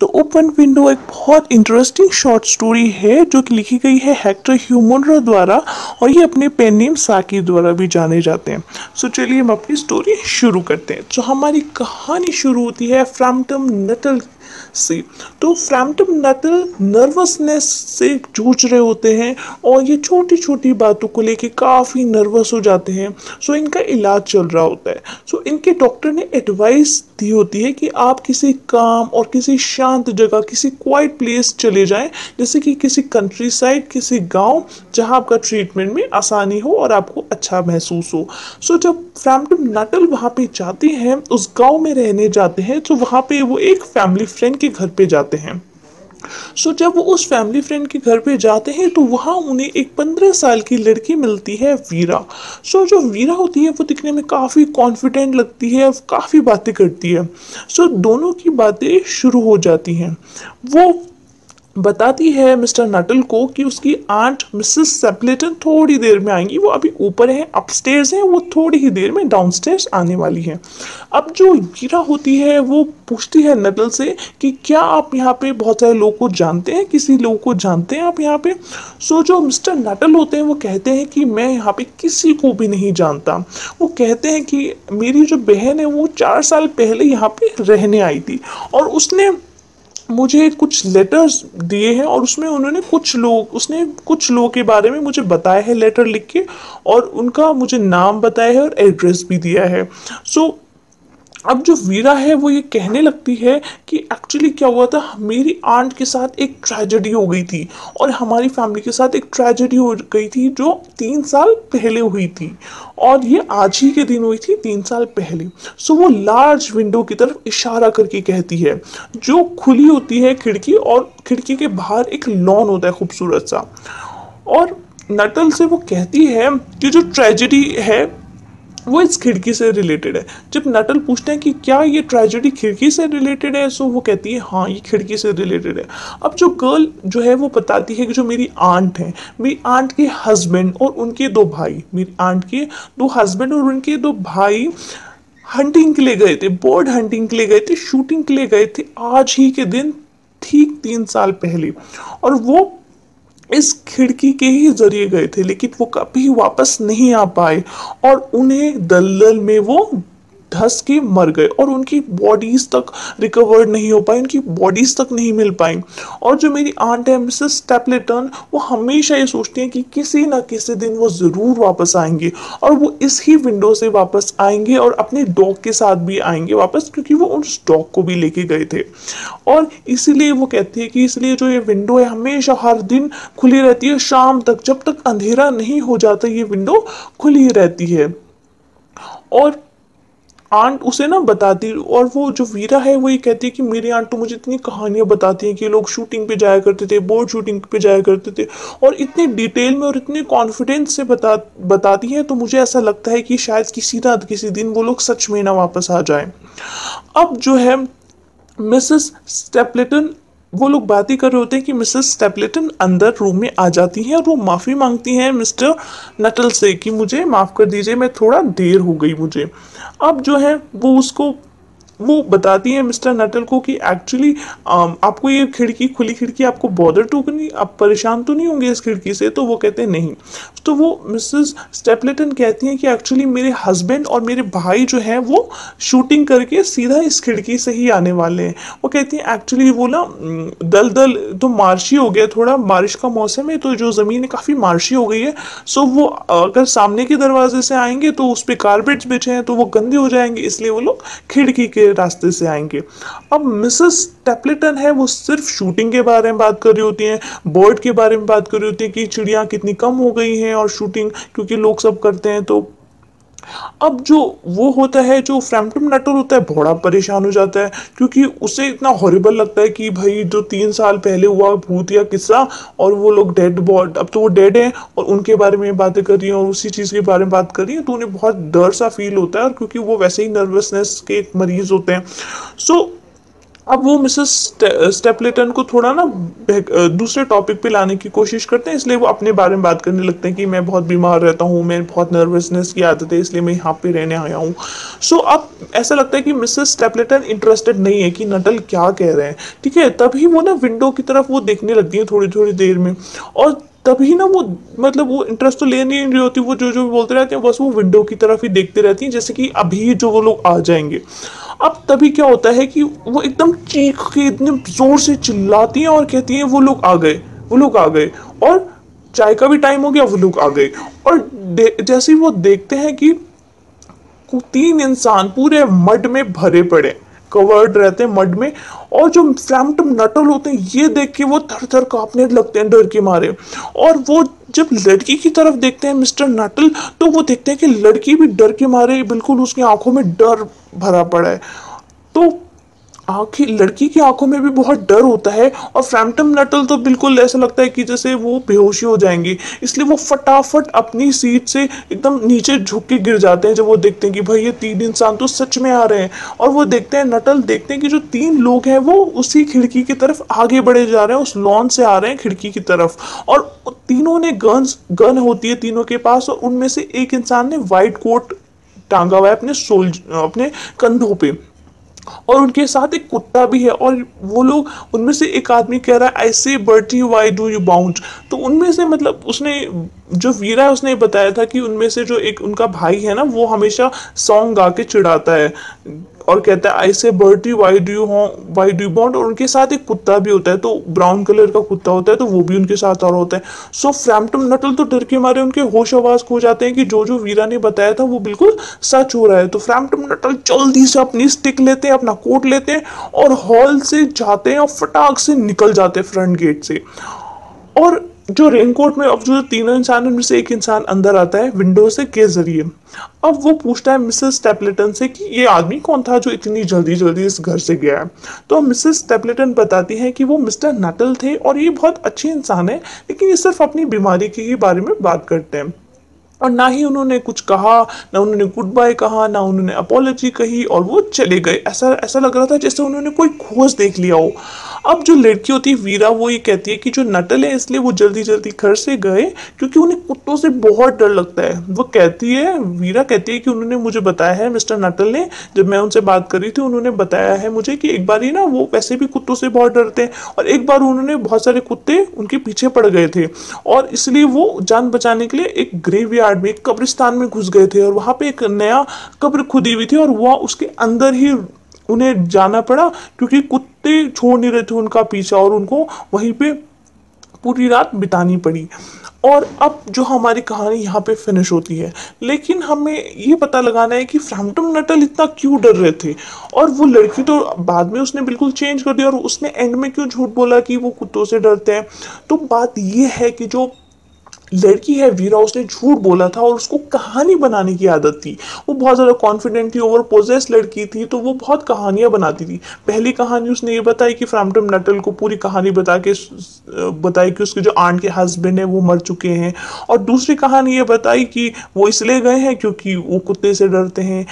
The open window एक बहुत interesting short story है जो कि लिखी गई है हेक्टर ह्यूमनरो द्वारा, और ये अपने पेन नेम साकी द्वारा भी जाने जाते हैं। सो चलिए हम अपनी स्टोरी शुरू करते हैं। तो हमारी कहानी शुरू होती है फ्रैम्पटन नटल से। तो फ्रैम्पटन नटल नर्वसनेस से जूझ रहे होते हैं और ये छोटी छोटी बातों को लेके काफ़ी नर्वस हो जाते हैं। सो इनका इलाज चल रहा होता है। सो इनके डॉक्टर ने एडवाइस दी होती है कि आप किसी काम और किसी शांत जगह, किसी क्वाइट प्लेस चले जाएं, जैसे कि किसी कंट्री साइड, किसी गांव, जहां आपका ट्रीटमेंट में आसानी हो और आपको अच्छा महसूस हो। सो जब फ्रैम्पटन नटल वहां पे जाते हैं, उस गांव में रहने जाते हैं, तो वहां पे वो एक फैमिली फ्रेंड के घर पे जाते हैं। सो जब वो उस फैमिली फ्रेंड के घर पे जाते हैं तो वहाँ उन्हें एक 15 साल की लड़की मिलती है, वीरा। सो जो वीरा होती है वो दिखने में काफ़ी कॉन्फिडेंट लगती है और काफ़ी बातें करती है। सो दोनों की बातें शुरू हो जाती हैं। वो बताती है मिस्टर नटल को कि उसकी आंट मिसेस सेपलेटन थोड़ी देर में आएंगी। वो अभी ऊपर हैं, अपस्टेयर्स हैं, वो थोड़ी ही देर में डाउनस्टेयर्स आने वाली हैं। अब जो वीरा होती है वो पूछती है नटल से कि क्या आप यहाँ पे बहुत सारे लोगों को जानते हैं, किसी लोग को जानते हैं आप यहाँ पे। सो जो मिस्टर नटल होते हैं वो कहते हैं कि मैं यहाँ पे किसी को भी नहीं जानता। वो कहते हैं कि मेरी जो बहन है वो 4 साल पहले यहाँ पे रहने आई थी और उसने मुझे कुछ लेटर्स दिए हैं और उसने कुछ लोगों के बारे में मुझे बताया है लेटर लिख के, और उनका मुझे नाम बताया है और एड्रेस भी दिया है। सो अब जो वीरा है वो ये कहने लगती है कि एक्चुअली क्या हुआ था, मेरी आंट के साथ एक ट्रेजेडी हो गई थी और हमारी फैमिली के साथ एक ट्रेजेडी हो गई थी जो 3 साल पहले हुई थी, और ये आज ही के दिन हुई थी 3 साल पहले। सो वो लार्ज विंडो की तरफ इशारा करके कहती है, जो खुली होती है खिड़की, और खिड़की के बाहर एक लॉन होता है खूबसूरत सा। और नटल से वो कहती है कि जो ट्रेजेडी है वो इस खिड़की से रिलेटेड है। जब नटल पूछते हैं कि क्या ये ट्रेजेडी खिड़की से रिलेटेड है, सो वो कहती है हाँ ये खिड़की से रिलेटेड है। अब जो गर्ल जो है वो बताती है कि जो मेरी आंट है, मेरी आंट के हस्बैंड और उनके 2 भाई, मेरी आंट के 2 हस्बैंड और उनके 2 भाई हंटिंग के लिए गए थे, बर्ड हंटिंग के लिए गए थे, शूटिंग के लिए गए थे आज ही के दिन, ठीक 3 साल पहले। और वो इस खिड़की के ही जरिए गए थे, लेकिन वो कभी वापस नहीं आ पाए और उन्हें दलदल में वो धंस के मर गए और उनकी बॉडीज तक रिकवर्ड नहीं हो पाई, उनकी बॉडीज तक नहीं मिल पाई। और जो मेरी आंट है मिसेस स्टेपलेटन, वो हमेशा ये सोचती हैं कि किसी ना किसी दिन वो ज़रूर वापस आएंगे और वो इस ही विंडो से वापस आएंगे और अपने डॉग के साथ भी आएंगे वापस, क्योंकि वो उस डॉग को भी लेके गए थे। और इसीलिए वो कहती है कि इसलिए जो ये विंडो है हमेशा हर दिन खुली रहती है, शाम तक, जब तक अंधेरा नहीं हो जाता ये विंडो खुली रहती है। और आंट उसे ना बताती, और वो जो वीरा है वो ये कहती है कि मेरी आंट तो मुझे इतनी कहानियां बताती हैं कि लोग शूटिंग पे जाया करते थे, बोर्ड शूटिंग पे जाया करते थे, और इतने डिटेल में और इतने कॉन्फिडेंस से बताती हैं, तो मुझे ऐसा लगता है कि शायद किसी ना किसी दिन वो लोग सच में ना वापस आ जाएं। अब जो है मिसेस स्टेपलेटन, वो लोग बात ही कर रहे होते हैं कि मिसेस स्टेपलेटन अंदर रूम में आ जाती हैं और वो माफ़ी मांगती हैं मिस्टर नटल से कि मुझे माफ़ कर दीजिए, मैं थोड़ा देर हो गई मुझे। अब जो है वो बताती हैं मिस्टर नटल को कि एक्चुअली आपको ये खिड़की, खुली खिड़की आपको बॉदर तो नहीं, आप परेशान तो नहीं होंगे इस खिड़की से। तो वो कहते हैं नहीं। तो वो मिसेस स्टेपलेटन कहती हैं कि एक्चुअली मेरे हस्बैंड और मेरे भाई जो हैं वो शूटिंग करके सीधा इस खिड़की से ही आने वाले हैं। वो कहती हैं एक्चुअली वो ना दलदल तो मार्शी हो गया, थोड़ा बारिश का मौसम है तो जो ज़मीन है काफ़ी मार्शी हो गई है। सो वो अगर सामने के दरवाजे से आएंगे तो उस पर कारपेट्स बिछे हैं तो वो गंदे हो जाएंगे, इसलिए वो लोग खिड़की के रास्ते से आएंगे। अब मिसेस टेपलेटन है वो सिर्फ शूटिंग के बारे में बात कर रही होती हैं, बर्ड के बारे में बात कर रही होती है कि चिड़ियाँ कितनी कम हो गई हैं और शूटिंग क्योंकि लोग सब करते हैं। तो अब जो वो होता है, जो फ्रैम्पटन नटल होता है, बड़ा परेशान हो जाता है क्योंकि उसे इतना हॉरिबल लगता है कि भाई जो 3 साल पहले हुआ भूत या किस्सा, और वो लोग डेड बॉड, अब तो वो डेड हैं और उनके बारे में बातें कर रही हैं और उसी चीज़ के बारे में बात कर रही हैं, तो उन्हें बहुत डर सा फील होता है, और क्योंकि वो वैसे ही नर्वसनेस के एक मरीज होते हैं। सो अब वो मिसेस स्टेपलेटन को थोड़ा ना दूसरे टॉपिक पे लाने की कोशिश करते हैं, इसलिए वो अपने बारे में बात करने लगते हैं कि मैं बहुत बीमार रहता हूँ, मैं बहुत नर्वसनेस की आदत है, इसलिए मैं यहाँ पे रहने आया हूँ। सो अब ऐसा लगता है कि मिसेस स्टेपलेटन इंटरेस्टेड नहीं है कि नटल क्या कह रहे हैं। ठीक है, तभी वो ना विंडो की तरफ वो देखने लगती है थोड़ी थोड़ी देर में, और तभी ना वो मतलब वो इंटरेस्ट तो ले नहीं रही होती, वो जो जो बोलते रहते हैं बस वो विंडो की तरफ ही देखते रहती हैं, जैसे कि अभी जो वो लोग आ जाएंगे। अब तभी क्या होता है कि वो एकदम चीख के इतने जोर से चिल्लाती हैं और कहती हैं वो लोग आ गए, वो लोग आ गए, और चाय का भी टाइम हो गया, वो लोग आ गए। और जैसे ही वो देखते हैं कि तीन इंसान पूरे मड में भरे पड़े, कवर्ड रहते हैं मड में, और जो फ्रैम्पटन नटल होते हैं ये देख के वो थर थर कांपने लगते हैं डर के मारे। और वो जब लड़की की तरफ देखते हैं मिस्टर नटल, तो वो देखते हैं कि लड़की भी डर के मारे बिल्कुल उसकी आंखों में डर भरा पड़ा है। तो आंखें, लड़की की आंखों में भी बहुत डर होता है, और फ्रैम्पटन नटल तो बिल्कुल ऐसा लगता है कि जैसे वो बेहोशी हो जाएंगे, इसलिए वो फटाफट अपनी सीट से एकदम नीचे झुक के गिर जाते हैं जब वो देखते हैं कि भाई ये तीन इंसान तो सच में आ रहे हैं। और वो देखते हैं, नटल देखते हैं कि जो तीन लोग हैं वो उसी खिड़की की तरफ आगे बढ़े जा रहे हैं, उस लॉन से आ रहे हैं खिड़की की तरफ, और तीनों ने गन होती है तीनों के पास, और उनमें से एक इंसान ने व्हाइट कोट टांगा हुआ है अपने कंधों पे, और उनके साथ एक कुत्ता भी है। और वो लोग, उनमें से एक आदमी कह रहा है आई से Bertie why do you bound. तो उनमें से मतलब उसने, जो वीरा है उसने बताया था कि उनमें से जो एक उनका भाई है ना वो हमेशा सॉन्ग गा के चिढ़ाता है और कहता है आई से Bertie why do you bound, और उनके साथ एक कुत्ता भी होता है, तो ब्राउन कलर का कुत्ता होता है, तो वो भी उनके साथ और होता है। सो फ्रैम्पटन नटल तो डर के मारे उनके होश आवाज खो जाते हैं कि जो जो वीरा ने बताया था वो बिल्कुल सच हो रहा है। तो फ्रैम्पटन नटल जल्दी से अपनी स्टिक लेते हैं, अपना कोट लेते हैं, और हॉल से जाते हैं और फटाक से निकल जाते हैं फ्रंट गेट से। और जो रेनकोट में, अब जो तीनों इंसान उनमें से एक इंसान अंदर आता है विंडो से के जरिए। अब वो पूछता है मिसेस स्टेपलेटन से कि ये आदमी कौन था जो इतनी जल्दी जल्दी इस घर से गया है। तो मिसेस स्टेपलेटन बताती है कि वो मिस्टर नटल थे और ये बहुत अच्छे इंसान है, लेकिन ये सिर्फ अपनी बीमारी के ही बारे में बात करते हैं, और ना ही उन्होंने कुछ कहा, ना उन्होंने गुड बाय कहा, ना उन्होंने अपॉलॉजी कही, और वो चले गए। ऐसा ऐसा लग रहा था जैसे उन्होंने कोई खोज देख लिया हो। अब जो लड़की होती है वीरा, वो ये कहती है कि जो नटल है इसलिए वो जल्दी जल्दी घर से गए क्योंकि उन्हें कुत्तों से बहुत डर लगता है। वो कहती है, वीरा कहती है कि उन्होंने मुझे बताया है, मिस्टर नटल ने, जब मैं उनसे बात करी थी उन्होंने बताया है मुझे कि एक बार ही ना वो वैसे भी कुत्तों से बहुत डरते हैं, और एक बार उन्होंने बहुत सारे कुत्ते उनके पीछे पड़ गए थे, और इसलिए वो जान बचाने के लिए एक ग्रेवयार्ड में, एक कब्रिस्तान में घुस गए थे, और वहां पे एक नया कब्र खुदी हुई थी, और वह उसके अंदर ही उन्हें जाना पड़ा क्योंकि कुत्ते छोड़ नहीं रहे थे उनका पीछा, और उनको वहीं पे पूरी रात बितानी पड़ी। और अब जो हमारी कहानी यहाँ पे फिनिश होती है, लेकिन हमें ये पता लगाना है कि फ्रैम्पटन नटल इतना क्यों डर रहे थे, और वो लड़की तो बाद में उसने बिल्कुल चेंज कर दिया, और उसने एंड में क्यों झूठ बोला कि वो कुत्तों से डरते हैं। तो बात ये है कि जो लड़की है वीरा, उसने झूठ बोला था और उसको कहानी बनाने की आदत थी। वो बहुत ज़्यादा कॉन्फिडेंट थी, ओवर पोजेस लड़की थी, तो वो बहुत कहानियां बनाती थी। पहली कहानी उसने ये बताई कि फ्रैम्पटन नटल को पूरी कहानी बताई कि उसके जो आंट के हस्बैंड है वो मर चुके हैं, और दूसरी कहानी ये बताई कि वो इसलिए गए हैं क्योंकि वो कुत्ते से डरते हैं।